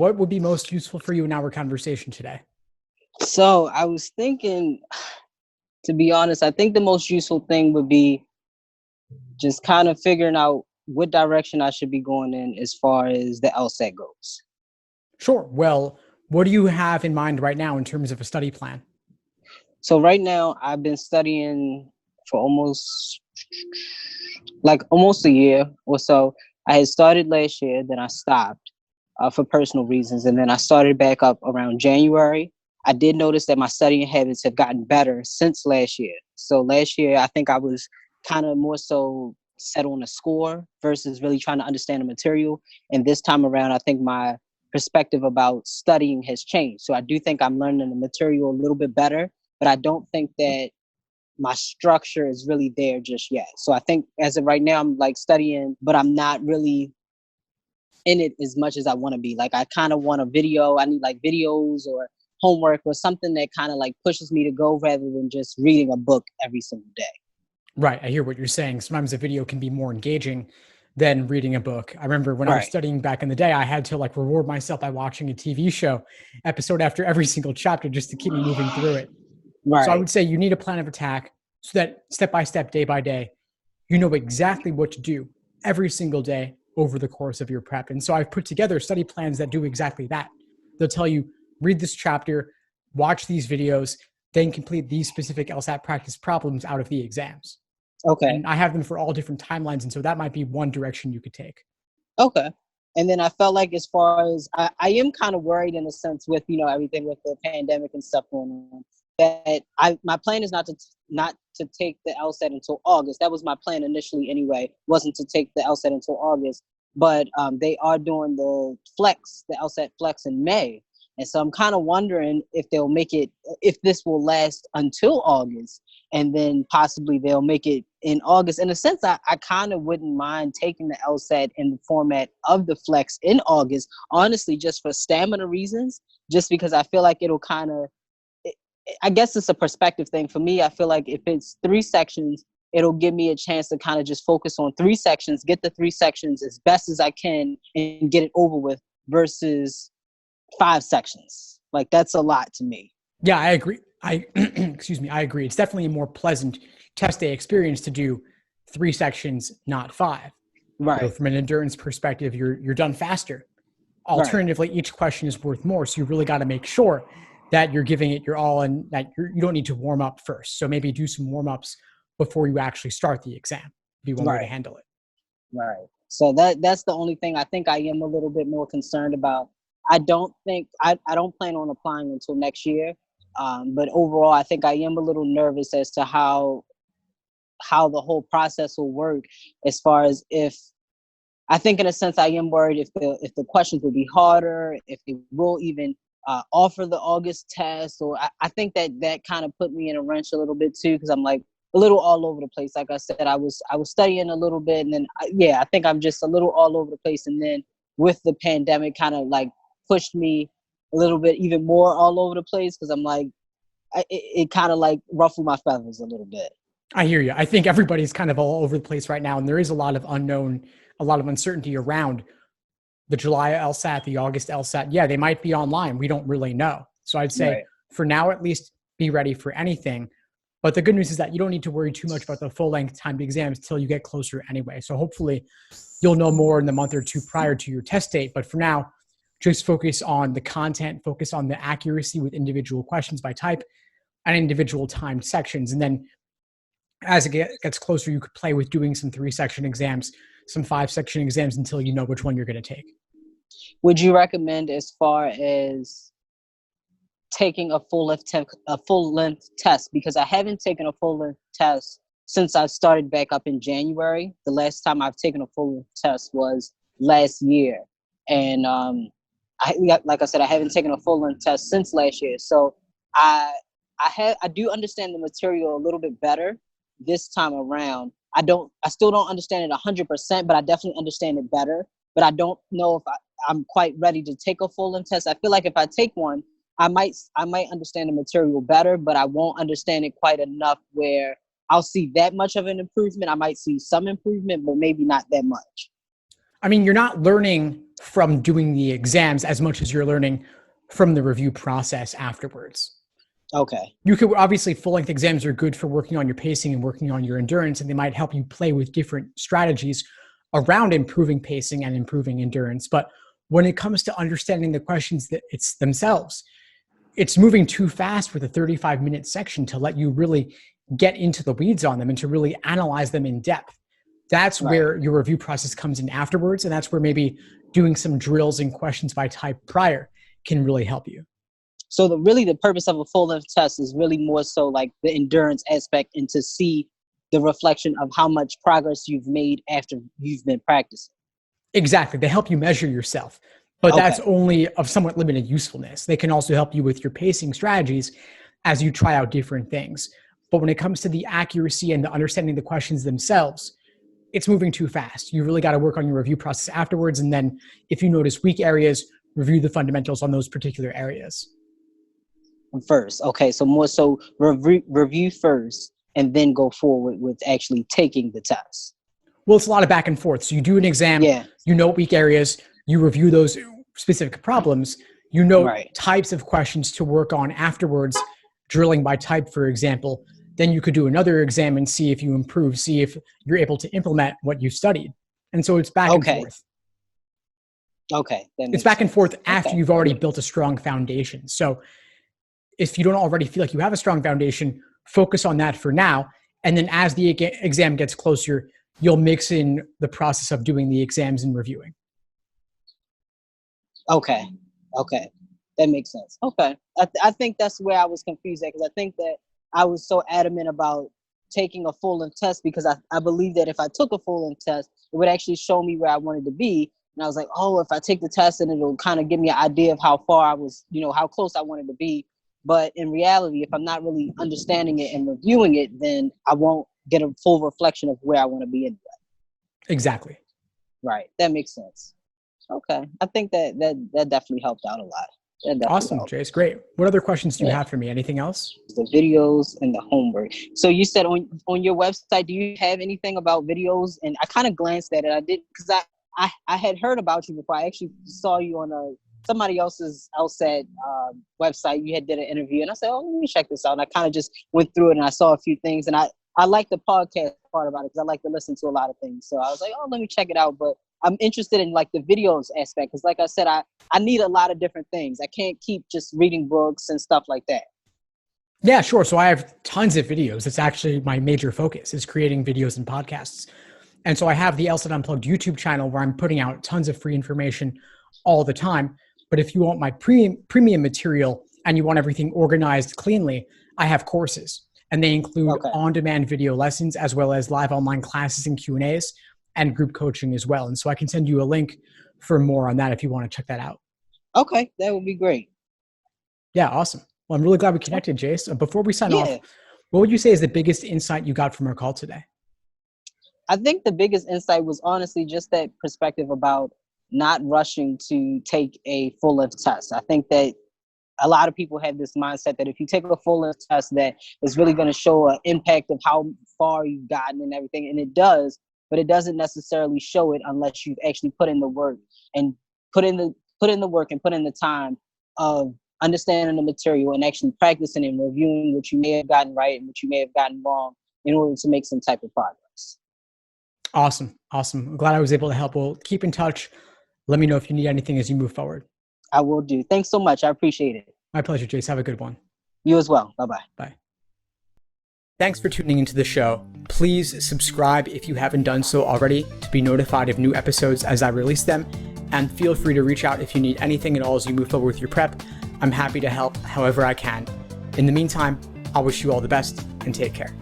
what would be most useful for you in our conversation today? So I was thinking, to be honest, I think the most useful thing would be just kind of figuring out what direction I should be going in as far as the LSAT goes. Sure. Well, what do you have in mind right now in terms of a study plan? So right now I've been studying for almost a year or so. I had started last year, then I stopped for personal reasons, and then I started back up around January. I did notice that my studying habits have gotten better since last year. So last year, I think I was kind of more so set on a score versus really trying to understand the material. And this time around, I think my perspective about studying has changed. So I do think I'm learning the material a little bit better, but I don't think that my structure is really there just yet. So I think as of right now, I'm like studying, but I'm not really in it as much as I want to be. Like I kind of want a video. I need like videos or homework or something that kind of like pushes me to go rather than just reading a book every single day. Right. I hear what you're saying. Sometimes a video can be more engaging than reading a book. I remember when I was Right. studying back in the day, I had to like reward myself by watching a TV show episode after every single chapter just to keep me moving through it. So I Right. would say you need a plan of attack so that step by step, day by day, you know exactly what to do every single day over the course of your prep. And so I've put together study plans that do exactly that. They'll tell you, read this chapter, watch these videos, then complete these specific LSAT practice problems out of the exams. Okay. And I have them for all different timelines. And so that might be one direction you could take. Okay. And then I felt like as far as I am kind of worried in a sense with, everything with the pandemic and stuff going on, that my plan is not to take the LSAT until August. That was my plan initially anyway, wasn't to take the LSAT until August. But they are doing the LSAT flex in May. And so I'm kind of wondering if they'll make it, if this will last until August, and then possibly they'll make it in August. In a sense, I kind of wouldn't mind taking the LSAT in the format of the flex in August, honestly, just for stamina reasons, just because I feel like it'll kind of, I guess it's a perspective thing. For me, I feel like if it's 3 sections, it'll give me a chance to kind of just focus on 3 sections, get the 3 sections as best as I can and get it over with versus 5 sections. Like that's a lot to me. Yeah, I agree. Excuse me. I agree. It's definitely a more pleasant test day experience to do 3 sections, not 5. Right. So from an endurance perspective, you're done faster. Alternatively, each question is worth more. So you really got to make sure that you're giving it your all and that you don't need to warm up first. So maybe do some warm ups before you actually start the exam. Be one way to handle it. Right. So that's the only thing I think I am a little bit more concerned about. I don't plan on applying until next year. But overall, I think I am a little nervous as to how the whole process will work, as far as if I think in a sense I am worried if the questions will be harder, if they will even offer the August test, or I think that kind of put me in a wrench a little bit too, because I'm like a little all over the place. Like I said, I was studying a little bit, and then I think I'm just a little all over the place, and then with the pandemic kind of like pushed me a little bit even more all over the place, because I'm like it kind of like ruffled my feathers a little bit. I hear you. I think everybody's kind of all over the place right now, and there is a lot of unknown, a lot of uncertainty around the July LSAT, the August LSAT. Yeah, they might be online. We don't really know. So I'd say for now, at least, be ready for anything. But the good news is that you don't need to worry too much about the full-length timed exams till you get closer anyway. So hopefully you'll know more in the month or 2 prior to your test date. But for now, just focus on the content, focus on the accuracy with individual questions by type and individual timed sections. And then as it gets closer, you could play with doing some 3-section exams, some 5-section exams until you know which one you're going to take. Would you recommend, as far as taking a full-length test? Because I haven't taken a full-length test since I started back up in January. The last time I've taken a full-length test was last year. And like I said, I haven't taken a full-length test since last year. So I do understand the material a little bit better this time around. I still don't understand it 100%, but I definitely understand it better. But I don't know if I'm quite ready to take a full-length test. I feel like if I take one, I might understand the material better, but I won't understand it quite enough where I'll see that much of an improvement. I might see some improvement, but maybe not that much. I mean, you're not learning from doing the exams as much as you're learning from the review process afterwards. Okay. You could obviously full-length exams are good for working on your pacing and working on your endurance, and they might help you play with different strategies around improving pacing and improving endurance. But when it comes to understanding the questions that it's themselves, it's moving too fast with a 35-minute section to let you really get into the weeds on them and to really analyze them in depth. That's where your review process comes in afterwards. And that's where maybe doing some drills and questions by type prior can really help you. So the purpose of a full length test is really more so like the endurance aspect and to see the reflection of how much progress you've made after you've been practicing. Exactly. They help you measure yourself, but that's only of somewhat limited usefulness. They can also help you with your pacing strategies as you try out different things. But when it comes to the accuracy and the understanding the questions themselves, it's moving too fast. You really got to work on your review process afterwards. And then if you notice weak areas, review the fundamentals on those particular areas. First. Okay. So more so review first and then go forward with actually taking the test. Well, it's a lot of back and forth. So you do an exam, you know weak areas, you review those specific problems, you know types of questions to work on afterwards, drilling by type, for example. Then you could do another exam and see if you improve, see if you're able to implement what you studied. And so it's back and forth. Okay. It's back and forth after you've already built a strong foundation. So if you don't already feel like you have a strong foundation, focus on that for now. And then as the exam gets closer, you'll mix in the process of doing the exams and reviewing. Okay. That makes sense. Okay. I think that's where I was confused at, because I think that I was so adamant about taking a full-length test because I believe that if I took a full-length test, it would actually show me where I wanted to be. And I was like, oh, if I take the test, and it'll kind of give me an idea of how far I was, how close I wanted to be. But in reality, if I'm not really understanding it and reviewing it, then I won't get a full reflection of where I want to be anyway. Exactly. Right. That makes sense. Okay. I think that definitely helped out a lot. Awesome, Jace. Great. What other questions do you have for me? Anything else? The videos and the homework. So you said on your website, do you have anything about videos? And I kind of glanced at it. I did because I had heard about you before. I actually saw you on somebody else's LSAT website. You had did an interview, and I said, "Oh, let me check this out." And I kind of just went through it, and I saw a few things, and I like the podcast part about it because I like to listen to a lot of things. So I was like, "Oh, let me check it out." But I'm interested in like the videos aspect because, like I said, I need a lot of different things. I can't keep just reading books and stuff like that. Yeah, sure. So I have tons of videos. It's actually my major focus is creating videos and podcasts. And so I have the LSAT Unplugged YouTube channel where I'm putting out tons of free information all the time. But if you want my premium material and you want everything organized cleanly, I have courses. And they include on-demand video lessons as well as live online classes and Q&As and group coaching as well. And so I can send you a link for more on that if you want to check that out. Okay, that would be great. Yeah, awesome. Well, I'm really glad we connected, Jace. Before we sign off, what would you say is the biggest insight you got from our call today? I think the biggest insight was honestly just that perspective about not rushing to take a full-length test. I think that a lot of people have this mindset that if you take a full-length test that is really going to show an impact of how far you've gotten and everything, and it does, but it doesn't necessarily show it unless you've actually put in the work and put in the work and put in the time of understanding the material and actually practicing and reviewing what you may have gotten right and what you may have gotten wrong in order to make some type of progress. Awesome. I'm glad I was able to help. We'll keep in touch. Let me know if you need anything as you move forward. I will do. Thanks so much. I appreciate it. My pleasure, Jace. Have a good one. You as well. Bye-bye. Bye. Thanks for tuning into the show. Please subscribe if you haven't done so already to be notified of new episodes as I release them. And feel free to reach out if you need anything at all as you move forward with your prep. I'm happy to help however I can. In the meantime, I'll wish you all the best and take care.